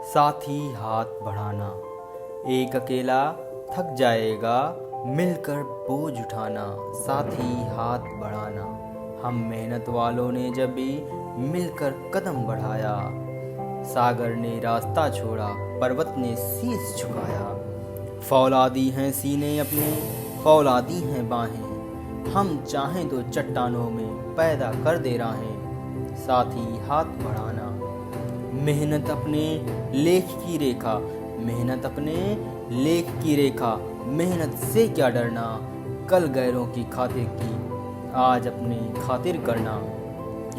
साथी हाथ बढ़ाना। एक अकेला थक जाएगा, मिलकर बोझ उठाना। साथी हाथ बढ़ाना। हम मेहनत वालों ने जब भी मिलकर कदम बढ़ाया, सागर ने रास्ता छोड़ा, पर्वत ने शीश झुकाया। फौलादी हैं सीने अपने, फौलादी हैं बाहें, हम चाहें तो चट्टानों में पैदा कर दे राहें। साथी हाथ बढ़ाना। मेहनत अपने लेख की रेखा, मेहनत अपने लेख की रेखा, मेहनत से क्या डरना। कल गैरों की खातिर की, आज अपनी खातिर करना।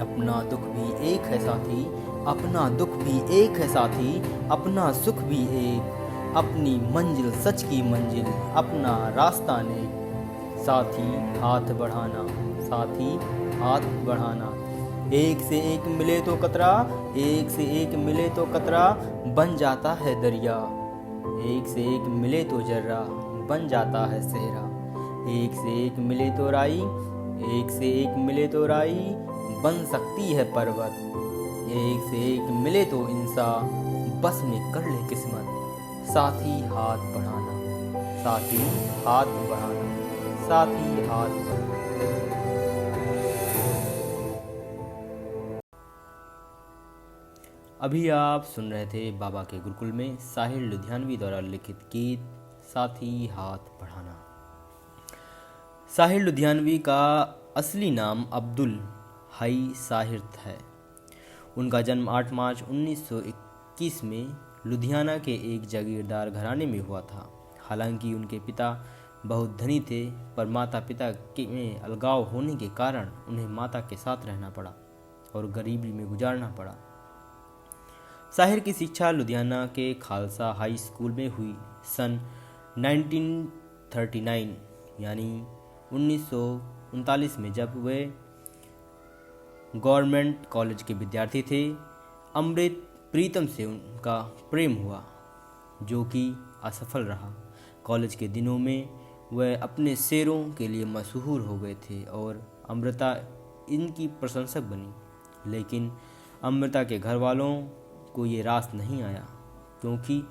अपना दुख भी एक है साथी, अपना दुख भी एक है साथी, अपना सुख भी एक। अपनी मंजिल सच की मंजिल, अपना रास्ता ने। साथी हाथ बढ़ाना। साथी हाथ बढ़ाना। एक से एक मिले तो कतरा, एक से एक मिले तो कतरा बन जाता है दरिया। एक से एक मिले तो जर्रा बन जाता है सहरा। एक से एक मिले तो राई, एक से एक मिले तो राई बन सकती है पर्वत। एक से एक मिले तो इंसान बस में कर ले किस्मत। साथी हाथ बढ़ाना। साथी हाथ बढ़ाना। साथी हाथ बढ़ाना। अभी आप सुन रहे थे बाबा के गुरुकुल में साहिर लुधियानवी द्वारा लिखित गीत साथी हाथ बढ़ाना। साहिर लुधियानवी का असली नाम अब्दुल हई साहिर है। उनका जन्म 8 मार्च 1921 में लुधियाना के एक जागीरदार घराने में हुआ था। हालांकि उनके पिता बहुत धनी थे, पर माता पिता के में अलगाव होने के कारण उन्हें माता के साथ रहना पड़ा और गरीबी में गुजारना पड़ा। साहिर की शिक्षा लुधियाना के खालसा हाई स्कूल में हुई। सन 1939 यानी 1939 में जब वे गवर्नमेंट कॉलेज के विद्यार्थी थे, अमृत प्रीतम से उनका प्रेम हुआ, जो कि असफल रहा। कॉलेज के दिनों में वह अपने शेरों के लिए मशहूर हो गए थे और अमृता इनकी प्रशंसक बनी। लेकिन अमृता के घर वालों को ये रास नहीं आया, क्योंकि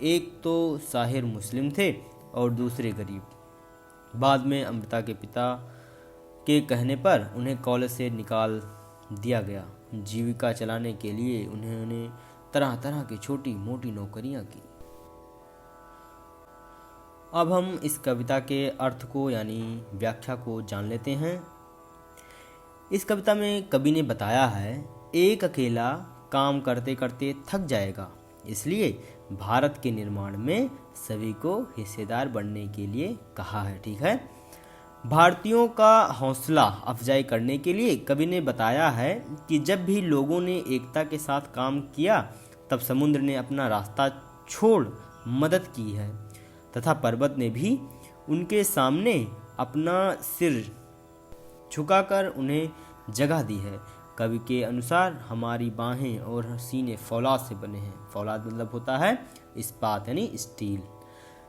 एक तो साहिर मुस्लिम थे और दूसरे गरीब। बाद में अमृता के पिता के कहने पर उन्हें कॉलेज से निकाल दिया गया। जीविका चलाने के लिए उन्होंने तरह तरह की छोटी मोटी नौकरियां की। अब हम इस कविता के अर्थ को यानी व्याख्या को जान लेते हैं। इस कविता में कवि ने बताया है, एक अकेला काम करते करते थक जाएगा, इसलिए भारत के निर्माण में सभी को हिस्सेदार बनने के लिए कहा है। ठीक है। भारतीयों का हौसला अफजाई करने के लिए कवि ने बताया है कि जब भी लोगों ने एकता के साथ काम किया, तब समुद्र ने अपना रास्ता छोड़ मदद की है तथा पर्वत ने भी उनके सामने अपना सिर झुकाकर उन्हें जगह दी है। कवि के अनुसार हमारी बाहें और सीने फौलाद से बने हैं। फौलाद मतलब होता है इस्पात यानी स्टील,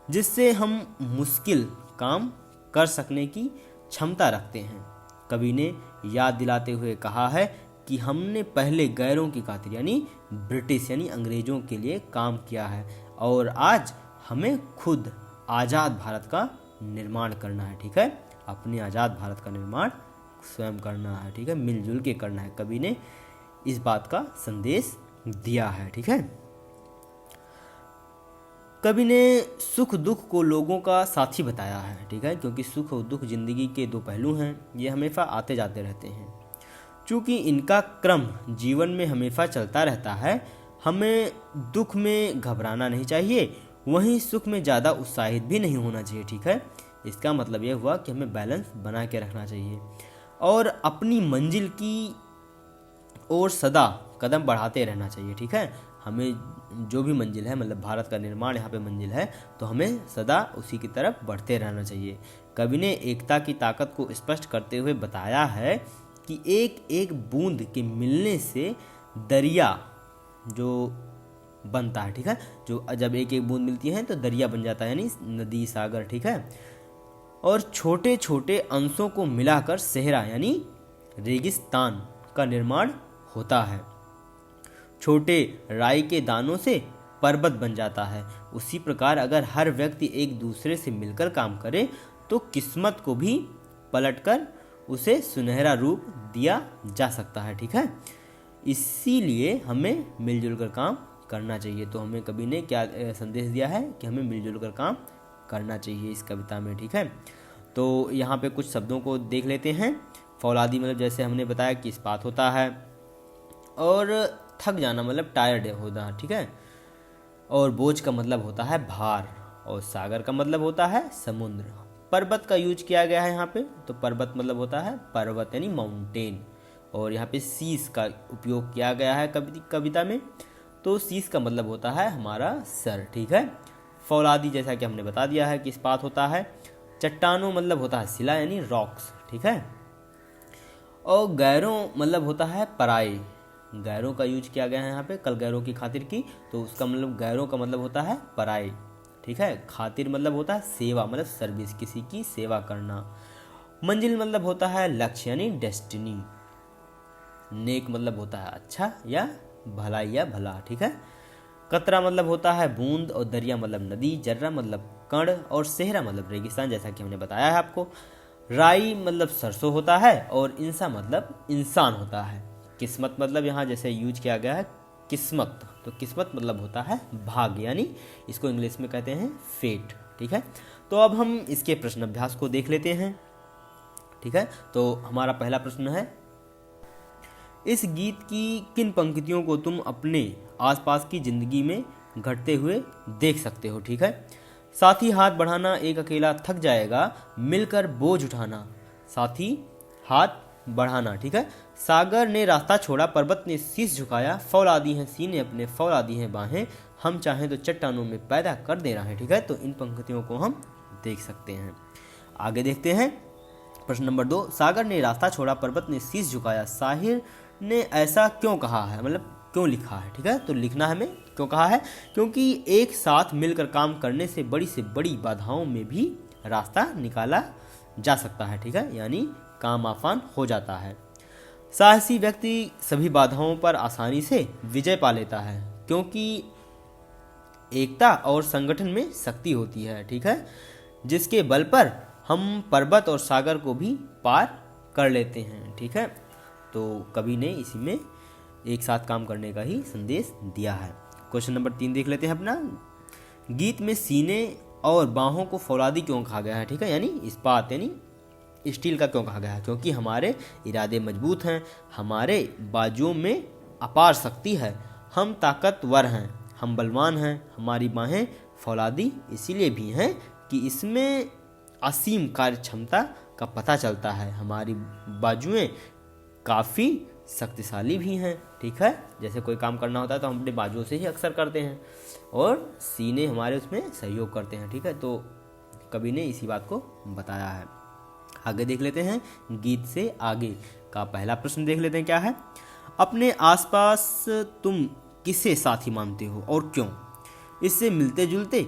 जिससे हम मुश्किल काम कर सकने की क्षमता रखते हैं। कवि ने याद दिलाते हुए कहा है कि हमने पहले गैरों की खातिर यानी ब्रिटिश यानी अंग्रेजों के लिए काम किया है और आज हमें खुद आज़ाद भारत का निर्माण करना है। ठीक है। अपने आज़ाद भारत का निर्माण स्वयं करना है। ठीक है। मिलजुल के करना है। कवि ने इस बात का संदेश दिया है। ठीक है। कवि ने सुख दुख को लोगों का साथी बताया है। ठीक है। क्योंकि सुख और दुख जिंदगी के दो पहलू हैं, ये हमेशा आते जाते रहते हैं। चूँकि इनका क्रम जीवन में हमेशा चलता रहता है, हमें दुख में घबराना नहीं चाहिए, वहीं सुख में ज़्यादा उत्साहित भी नहीं होना चाहिए। ठीक है। इसका मतलब यह हुआ कि हमें बैलेंस बना के रखना चाहिए और अपनी मंजिल की ओर सदा कदम बढ़ाते रहना चाहिए। ठीक है। हमें जो भी मंजिल है, मतलब भारत का निर्माण यहाँ पे मंजिल है, तो हमें सदा उसी की तरफ बढ़ते रहना चाहिए। कवि ने एकता की ताकत को स्पष्ट करते हुए बताया है कि एक एक बूंद के मिलने से दरिया जो बनता है। ठीक है। जो जब एक एक बूंद मिलती है तो दरिया बन जाता है, यानी नदी सागर। ठीक है। और छोटे छोटे अंशों को मिलाकर सहरा यानी रेगिस्तान का निर्माण होता है। छोटे राई के दानों से पर्वत बन जाता है। उसी प्रकार अगर हर व्यक्ति एक दूसरे से मिलकर काम करे तो किस्मत को भी पलटकर उसे सुनहरा रूप दिया जा सकता है। ठीक है, इसीलिए हमें मिलजुल कर काम करना चाहिए। तो हमें कवि ने क्या संदेश दिया है कि हमें मिलजुल कर काम करना चाहिए इस कविता में। ठीक है, तो यहाँ पे कुछ शब्दों को देख लेते हैं। फौलादी मतलब जैसे हमने बताया कि इस्पात होता है, और थक जाना मतलब टायर्ड होना। ठीक है, और बोझ का मतलब होता है भार, और सागर का मतलब होता है समुद्र। पर्वत का यूज किया गया है यहाँ पे, तो पर्वत मतलब होता है पर्वत यानी माउंटेन, और यहाँ पे शीश का उपयोग किया गया है कविता में, तो शीश का मतलब होता है हमारा सर। ठीक है, फौलादी जैसा कि हमने बता दिया है कि इस्पात होता है। चट्टानों मतलब होता है शिला यानी रॉक्स। ठीक है, और गैरों मतलब होता है पराये। गैरों का यूज किया गया है यहाँ पे कल गैरों की खातिर की, तो उसका मतलब गैरों का मतलब होता है पराये। ठीक है, खातिर मतलब होता है सेवा मतलब सर्विस, किसी की सेवा करना। मंजिल मतलब होता है लक्ष्य यानी डेस्टिनी। नेक मतलब होता है अच्छा या भला या भला। ठीक है, कतरा मतलब होता है बूंद, और दरिया मतलब नदी, जर्रा मतलब कण, और सेहरा मतलब रेगिस्तान, जैसा कि हमने बताया है आपको। राई मतलब सरसों होता है, और इंसा मतलब इंसान होता है। किस्मत मतलब यहाँ जैसे यूज किया गया है किस्मत, तो किस्मत मतलब होता है भाग्य, यानी इसको इंग्लिश में कहते हैं फेट। ठीक है, तो अब हम इसके प्रश्न अभ्यास को देख लेते हैं। ठीक है, तो हमारा पहला प्रश्न है, इस गीत की किन पंक्तियों को तुम अपने आसपास की जिंदगी में घटते हुए देख सकते हो। ठीक है, साथी हाथ बढ़ाना, एक अकेला थक जाएगा, मिलकर बोझ उठाना। साथी हाथ बढ़ाना। ठीक है, सागर ने रास्ता छोड़ा, पर्वत ने शीश झुकाया, फौलादी हैं सीने अपने, फौलादी हैं बाहें, हम चाहें तो चट्टानों में पैदा कर दे रहा है। ठीक है, तो इन पंक्तियों को हम देख सकते हैं। आगे देखते हैं प्रश्न नंबर 2, सागर ने रास्ता छोड़ा, पर्वत ने शीश झुकाया, साहिर ने ऐसा क्यों कहा है, मतलब क्यों लिखा है। ठीक है, तो लिखना हमें क्यों कहा है, क्योंकि एक साथ मिलकर काम करने से बड़ी बाधाओं में भी रास्ता निकाला जा सकता है। ठीक है, यानी काम आसान हो जाता है। साहसी व्यक्ति सभी बाधाओं पर आसानी से विजय पा लेता है, क्योंकि एकता और संगठन में शक्ति होती है। ठीक है, जिसके बल पर हम पर्वत और सागर को भी पार कर लेते हैं। ठीक है, तो कवि ने इसी में एक साथ काम करने का ही संदेश दिया है। क्वेश्चन नंबर 3 देख लेते हैं अपना। गीत में सीने और बाहों को फौलादी क्यों कहा गया है। ठीक है, यानी इस्पात यानी स्टील का क्यों कहा गया है, क्योंकि हमारे इरादे मजबूत हैं, हमारे बाजुओं में अपार शक्ति है, हम ताकतवर हैं, हम बलवान हैं। हमारी बाहें फौलादी इसीलिए भी हैं कि इसमें असीम कार्य क्षमता का पता चलता है। हमारी बाजुएं काफ़ी शक्तिशाली भी हैं। ठीक है, जैसे कोई काम करना होता है तो हम अपने बाजुओं से ही अक्सर करते हैं, और सीने हमारे उसमें सहयोग करते हैं। ठीक है, तो कवि ने इसी बात को बताया है। आगे देख लेते हैं गीत से आगे का पहला प्रश्न देख लेते हैं क्या है। अपने आसपास तुम किसे साथी मानते हो और क्यों? इससे मिलते जुलते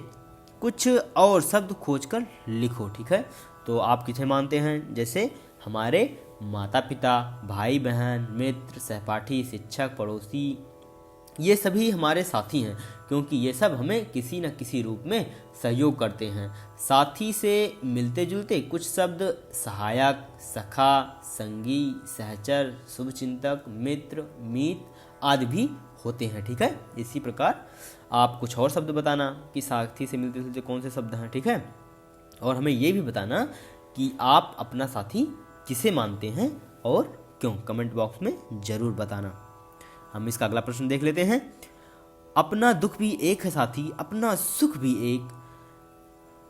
कुछ और शब्द खोजकर लिखो। ठीक है, तो आप किसे मानते हैं? जैसे हमारे माता पिता, भाई बहन, मित्र, सहपाठी, शिक्षक, पड़ोसी, ये सभी हमारे साथी हैं, क्योंकि ये सब हमें किसी न किसी रूप में सहयोग करते हैं। साथी से मिलते जुलते कुछ शब्द सहायक, सखा, संगी, सहचर, शुभचिंतक, मित्र, मीत आदि भी होते हैं। ठीक है, इसी प्रकार आप कुछ और शब्द बताना कि साथी से मिलते जुलते कौन से शब्द हैं। ठीक है, और हमें ये भी बताना कि आप अपना साथी किसे मानते हैं और क्यों, कमेंट बॉक्स में ज़रूर बताना। हम इसका अगला प्रश्न देख लेते हैं। अपना दुख भी एक है साथी, अपना सुख भी एक।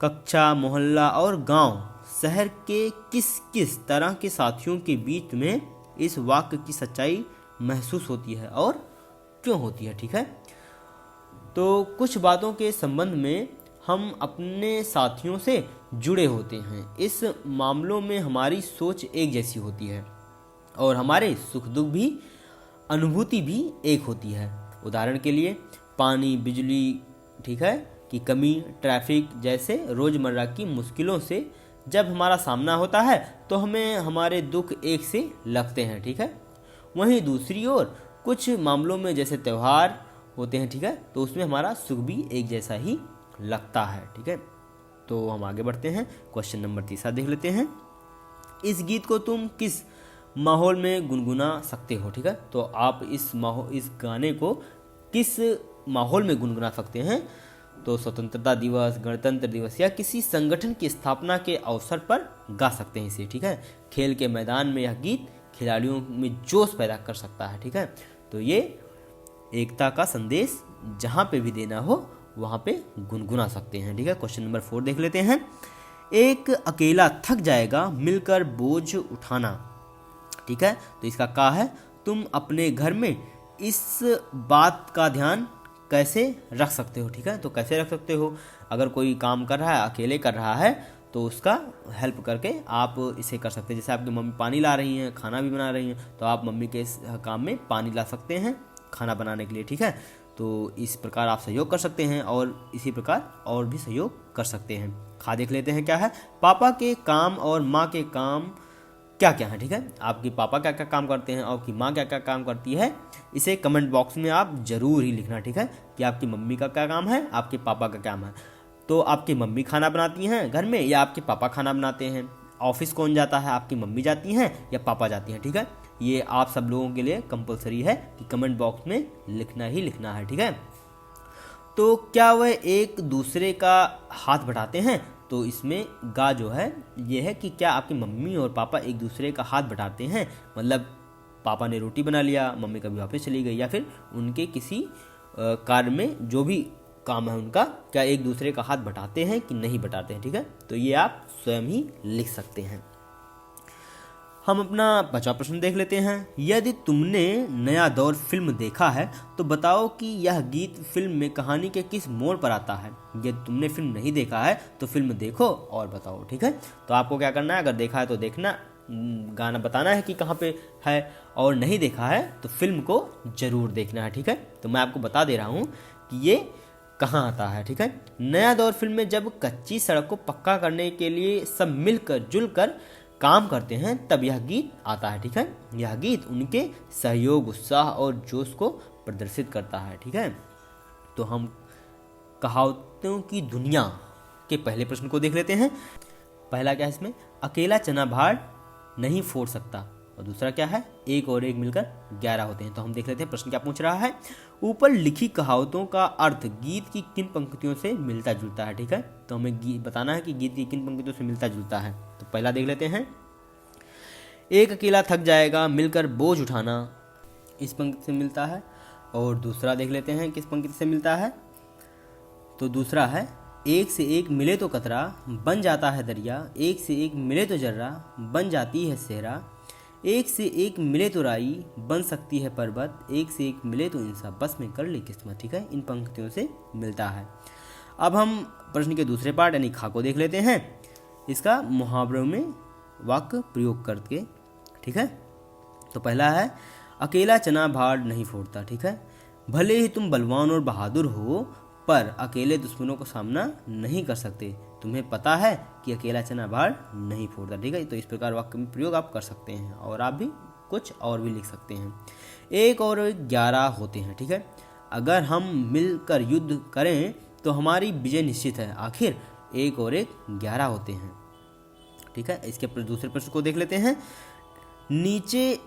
कक्षा, मोहल्ला और गांव, शहर के किस किस तरह के साथियों के बीच में इस वाक्य की सच्चाई महसूस होती है और क्यों होती है? ठीक है, तो कुछ बातों के संबंध में हम अपने साथियों से जुड़े होते हैं। इस मामलों में हमारी सोच एक जैसी होती है और हमारे सुख दुख भी, अनुभूति भी एक होती है। उदाहरण के लिए पानी, बिजली, ठीक है, की कमी, ट्रैफिक जैसे रोज़मर्रा की मुश्किलों से जब हमारा सामना होता है तो हमें हमारे दुख एक से लगते हैं। ठीक है, वहीं दूसरी ओर कुछ मामलों में जैसे त्यौहार होते हैं, ठीक है, तो उसमें हमारा सुख भी एक जैसा ही लगता है, ठीक है। तो हम आगे बढ़ते हैं, क्वेश्चन नंबर 3 देख लेते हैं। इस गीत को तुम किस माहौल में गुनगुना सकते हो, ठीक है, तो आप इस गाने को किस माहौल में गुनगुना सकते हैं, तो स्वतंत्रता दिवस, गणतंत्र दिवस या किसी संगठन की स्थापना के अवसर पर गा सकते हैं इसे, ठीक है। खेल के मैदान में यह गीत खिलाड़ियों में जोश पैदा कर सकता है, ठीक है, तो ये एकता का संदेश जहाँ पे भी देना हो वहाँ पे गुनगुना सकते हैं, ठीक है। क्वेश्चन नंबर 4 देख लेते हैं। एक अकेला थक जाएगा मिलकर बोझ उठाना, ठीक है, तो इसका का है, तुम अपने घर में इस बात का ध्यान कैसे रख सकते हो, ठीक है, तो कैसे रख सकते हो, अगर कोई काम कर रहा है, अकेले कर रहा है, तो उसका हेल्प करके आप इसे कर सकते हैं। जैसे आपकी मम्मी पानी ला रही हैं, खाना भी बना रही हैं, तो आप मम्मी के इस काम में पानी ला सकते हैं खाना बनाने के लिए, ठीक है, तो इस प्रकार आप सहयोग कर सकते हैं और इसी प्रकार और भी सहयोग कर सकते हैं। खा देख लेते हैं क्या है, पापा के काम और माँ के काम क्या क्या है, ठीक है, आपके पापा क्या क्या काम करते हैं और आपकी माँ क्या क्या काम करती है, इसे कमेंट बॉक्स में आप जरूर ही लिखना, ठीक है, कि आपकी मम्मी का क्या काम है, आपके पापा का काम है। तो आपकी मम्मी खाना बनाती हैं घर में या आपके पापा खाना बनाते हैं, ऑफिस कौन जाता है, आपकी मम्मी जाती हैं या पापा जाती हैं, ठीक है, ये आप सब लोगों के लिए कंपलसरी है कि कमेंट बॉक्स में लिखना ही लिखना है, ठीक है। तो क्या वह एक दूसरे का हाथ बटाते हैं, तो इसमें गा जो है ये है कि क्या आपकी मम्मी और पापा एक दूसरे का हाथ बटाते हैं, मतलब पापा ने रोटी बना लिया, मम्मी कभी ऑफिस चली गई या फिर उनके किसी कार्य में जो भी काम है उनका, क्या एक दूसरे का हाथ बटाते हैं कि नहीं बटाते हैं, ठीक है, तो ये आप स्वयं ही लिख सकते हैं। हम अपना 5वां प्रश्न देख लेते हैं। यदि तुमने नया दौर फिल्म देखा है तो बताओ कि यह गीत फिल्म में कहानी के किस मोड़ पर आता है। यदि तुमने फिल्म नहीं देखा है तो फिल्म देखो और बताओ, ठीक है, तो आपको क्या करना है, अगर देखा है तो देखना, गाना बताना है कि कहाँ पे है, और नहीं देखा है तो फिल्म को जरूर देखना है, ठीक है। तो मैं आपको बता दे रहा हूँ कि ये कहाँ आता है, ठीक है। नया दौर फिल्म में जब कच्ची सड़क को पक्का करने के लिए सब मिलकर जुलकर काम करते हैं तब यह गीत आता है, ठीक है। यह गीत उनके सहयोग, उत्साह और जोश को प्रदर्शित करता है, ठीक है। तो हम कहावतों की दुनिया के पहले प्रश्न को देख लेते हैं। पहला क्या है इसमें, अकेला चना भार नहीं फोड़ सकता, और दूसरा क्या है, एक और एक मिलकर 11 होते हैं। तो हम देख लेते हैं प्रश्न क्या पूछ रहा है। ऊपर लिखी कहावतों का अर्थ गीत की किन पंक्तियों से मिलता जुलता है, ठीक है, तो हमें बताना है कि गीत की किन पंक्तियों से मिलता जुलता है। तो पहला देख लेते हैं, एक अकेला थक जाएगा मिलकर बोझ उठाना, इस पंक्ति से मिलता है। और दूसरा देख लेते हैं किस पंक्ति से मिलता है, तो दूसरा है, एक से एक मिले तो कतरा बन जाता है दरिया, एक से एक मिले तो जर्रा बन जाती है सेहरा, एक से एक मिले तो राई बन सकती है पर्वत, एक से एक मिले तो इंसान बस में कर ले किस्मत, ठीक है, इन पंक्तियों से मिलता है। अब हम प्रश्न के दूसरे पार्ट यानी खा को देख लेते हैं, इसका मुहावरों में वाक्य प्रयोग करके, ठीक है। तो पहला है, अकेला चना भार नहीं फोड़ता, ठीक है, भले ही तुम बलवान और बहादुर हो पर अकेले दुश्मनों को सामना नहीं कर सकते, तुम्हें पता है कि अकेला चना भार नहीं फोड़ता, ठीक है। तो इस प्रकार वाक्य में प्रयोग आप कर सकते हैं और आप भी कुछ और भी लिख सकते हैं। एक और 11 होते हैं, ठीक है, अगर हम मिलकर युद्ध करें तो हमारी विजय निश्चित है, आखिर एक और एक 11 होते हैं, ठीक है। इसके दूसरे प्रश्न को देख लेते हैं। नीचे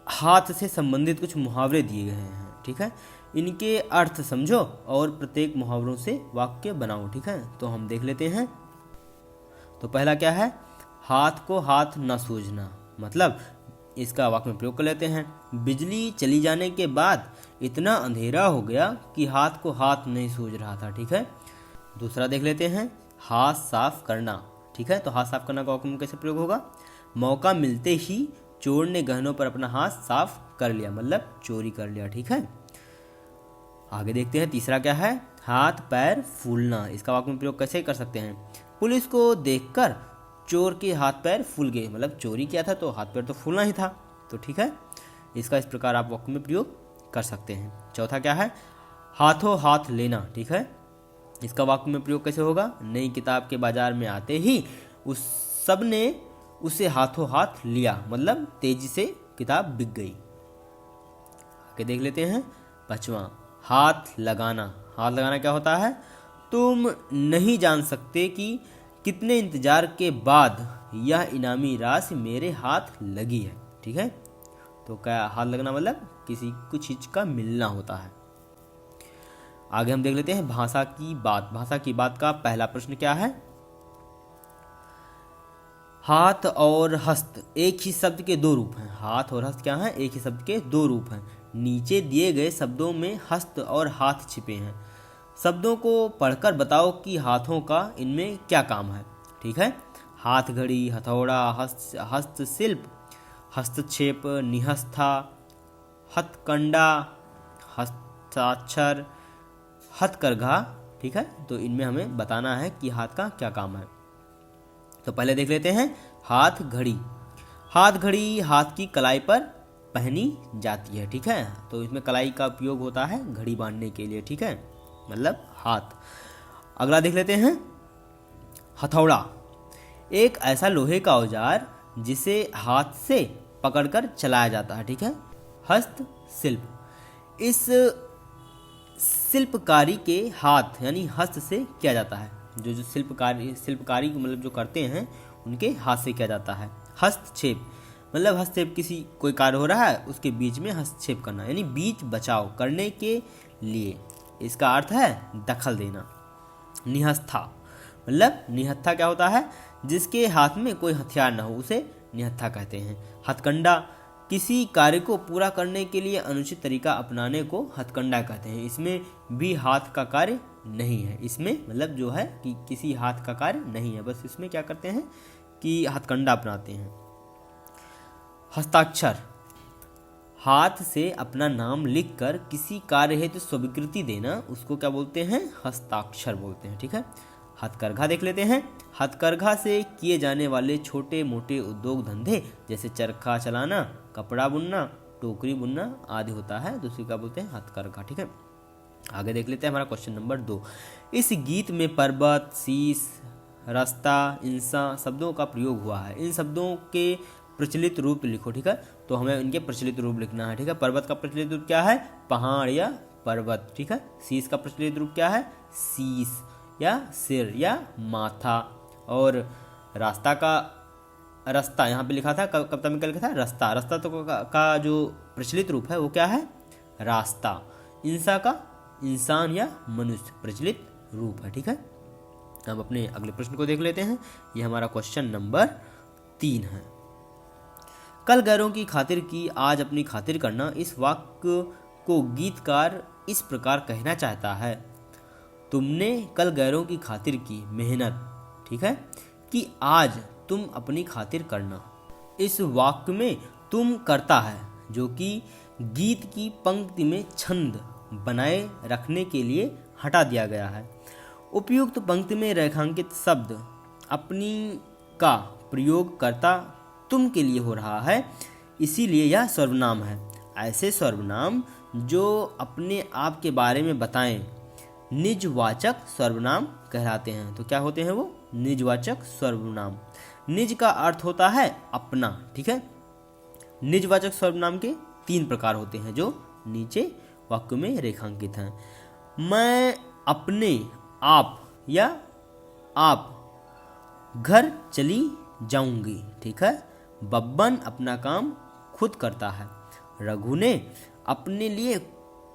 हाथ से संबंधित कुछ मुहावरे दिए गए हैं, ठीक है, इनके अर्थ समझो और प्रत्येक मुहावरों से वाक्य बनाओ, ठीक है। तो हम देख लेते हैं। तो पहला क्या है, हाथ को हाथ न सूझना, मतलब इसका वाक्य में प्रयोग कर लेते हैं, बिजली चली जाने के बाद इतना अंधेरा हो गया कि हाथ को हाथ नहीं सूझ रहा था, ठीक है। दूसरा देख लेते हैं, हाथ साफ करना, ठीक है, तो हाथ साफ करना का वाक्य में कैसे प्रयोग होगा, मौका मिलते ही चोर ने गहनों पर अपना हाथ साफ कर लिया, मतलब चोरी कर लिया, ठीक है। आगे देखते हैं, तीसरा क्या है, हाथ पैर फूलना, इसका वाक्य में प्रयोग कैसे कर सकते हैं, पुलिस को देखकर चोर के हाथ पैर फूल गए, मतलब चोरी किया था तो हाथ पैर तो फूलना ही था, तो ठीक है, इसका इस प्रकार आप वाक्य में प्रयोग कर सकते हैं। चौथा क्या है, हाथों हाथ लेना, ठीक है, इसका वाक्य में प्रयोग कैसे होगा, नई किताब के बाजार में आते ही उस सब ने उसे हाथों हाथ लिया, मतलब तेजी से किताब बिक गई। आगे देख लेते हैं, 5वां, हाथ लगाना। हाथ लगाना क्या होता है? तुम नहीं जान सकते कि कितने इंतजार के बाद यह इनामी राशि मेरे हाथ लगी है। ठीक है, तो क्या हाथ लगना मतलब किसी कुछ चीज का मिलना होता है। आगे हम देख लेते हैं भाषा की बात। भाषा की बात का पहला प्रश्न क्या है? हाथ और हस्त एक ही शब्द के दो रूप हैं। हाथ और हस्त क्या हैं? एक ही शब्द के दो रूप हैं। नीचे दिए गए शब्दों में हस्त और हाथ छिपे हैं। शब्दों को पढ़कर बताओ कि हाथों का इनमें क्या काम है। ठीक है, हाथ घड़ी, हथौड़ा, हस्तशिल्प, हस्तक्षेप, निहस्था, हथकंडा, हस्ताक्षर, हथकरघा। ठीक है, तो इनमें हमें बताना है कि हाथ का क्या काम है। तो पहले देख लेते हैं हाथ घड़ी। हाथ घड़ी हाथ की कलाई पर पहनी जाती है। ठीक है, तो इसमें कलाई का उपयोग होता है घड़ी बांधने के लिए। ठीक है, मतलब हाथ। अगला देख लेते हैं हथौड़ा। एक ऐसा लोहे का औजार जिसे हाथ से पकड़कर चलाया जाता है। ठीक है, हस्तशिल्प। इस शिल्पकारी के हाथ यानी हस्त से किया जाता है। जो शिल्पकारी मतलब जो करते हैं उनके हाथ से किया जाता है। हस्तक्षेप मतलब हस्तक्षेप, किसी कोई कार्य हो रहा है उसके बीच में हस्तक्षेप करना यानी बीच बचाव करने के लिए। इसका अर्थ है दखल देना। निहस्था मतलब निहत्था क्या होता है? जिसके हाथ में कोई हथियार न हो उसे निहत्था कहते हैं। हथकंडा किसी कार्य को पूरा करने के लिए अनुचित तरीका अपनाने को हथकंडा कहते हैं। इसमें भी हाथ का कार्य नहीं है। इसमें मतलब जो है कि किसी हाथ का कार्य नहीं है, बस इसमें क्या करते हैं कि हथकंडा अपनाते हैं। हस्ताक्षर हाथ से अपना नाम लिखकर किसी कार्य हेतु स्वीकृति देना, उसको क्या बोलते हैं? हस्ताक्षर बोलते हैं। ठीक है, हथकरघा देख लेते हैं। हथकरघा से किए जाने वाले छोटे मोटे उद्योग धंधे जैसे चरखा चलाना, कपड़ा बुनना, टोकरी बुनना आदि होता है, तो उसी का बोलते हैं हथकरघा। ठीक है, आगे देख लेते हैं हमारा क्वेश्चन नंबर 2। इस गीत में पर्वत, शीश, रास्ता, इंसान शब्दों का प्रयोग हुआ है। इन शब्दों के प्रचलित रूप लिखो। ठीक है, तो हमें इनके प्रचलित रूप लिखना है। ठीक है, पर्वत का प्रचलित रूप क्या है? पहाड़ या पर्वत। ठीक है, शीश का प्रचलित रूप क्या है? शीश या सिर या माथा। और रास्ता का रास्ता यहाँ पे लिखा था, कविता में क्या लिखा था? रास्ता। रास्ता तो का जो प्रचलित रूप है वो क्या है? रास्ता। इंसान का इंसान या मनुष्य प्रचलित रूप है। ठीक है, हम अपने अगले प्रश्न को देख लेते हैं। ये हमारा क्वेश्चन नंबर 3 है। कल गैरों की खातिर की, आज अपनी खातिर करना। इस वाक्य को गीतकार इस प्रकार कहना चाहता है: तुमने कल गैरों की खातिर की मेहनत, ठीक है, कि आज तुम अपनी खातिर करना। इस वाक्य में तुम करता है जो कि गीत की पंक्ति में छंद बनाए रखने के लिए हटा दिया गया है। उपयुक्त पंक्ति में रेखांकित शब्द अपनी का प्रयोग करता तुम के लिए हो रहा है, इसीलिए यह सर्वनाम है। ऐसे सर्वनाम जो अपने आप के बारे में बताएं निजवाचक सर्वनाम कहलाते हैं। तो क्या होते हैं वो? निजवाचक सर्वनाम। निज का अर्थ होता है अपना। ठीक है, निजवाचक सर्वनाम के 3 प्रकार होते हैं जो नीचे वाक्य में रेखांकित हैं। मैं अपने आप या आप घर चली जाऊंगी। ठीक है, बब्बन अपना काम खुद करता है। रघु ने अपने लिए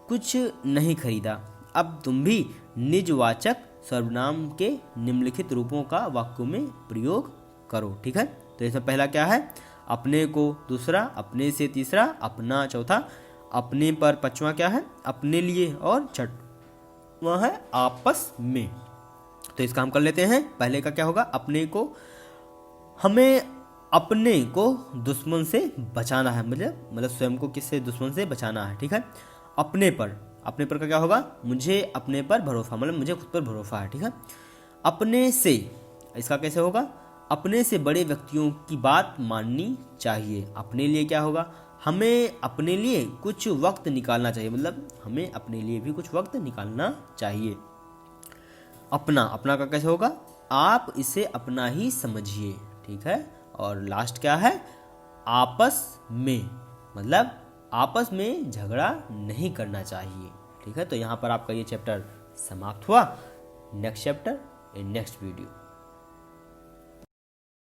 कुछ नहीं खरीदा। अब तुम भी निजवाचक सर्वनाम के निम्नलिखित रूपों का वाक्य में प्रयोग करो। ठीक है, तो इसमें पहला क्या है? अपने को, दूसरा अपने से, तीसरा अपना, चौथा अपने पर, पांचवा क्या है? अपने लिए, और छठवां है आपस में। तो इसका हम कर लेते हैं। पहले का क्या होगा? अपने को, हमें अपने को दुश्मन से बचाना है, मतलब स्वयं को किससे? दुश्मन से बचाना है। ठीक है, अपने पर, अपने पर का क्या होगा? मुझे अपने पर भरोसा, मतलब मुझे खुद पर भरोसा है। ठीक है, अपने से, इसका कैसे होगा? अपने से बड़े व्यक्तियों की बात माननी चाहिए। अपने लिए क्या होगा? हमें अपने लिए कुछ वक्त निकालना चाहिए, मतलब हमें अपने लिए भी कुछ वक्त निकालना चाहिए। अपना, अपना का कैसे होगा? आप इसे अपना ही समझिए। ठीक है, और लास्ट क्या है? आपस में, मतलब आपस में झगड़ा नहीं करना चाहिए। ठीक है, तो यहाँ पर आपका ये चैप्टर समाप्त हुआ। Next chapter in next video.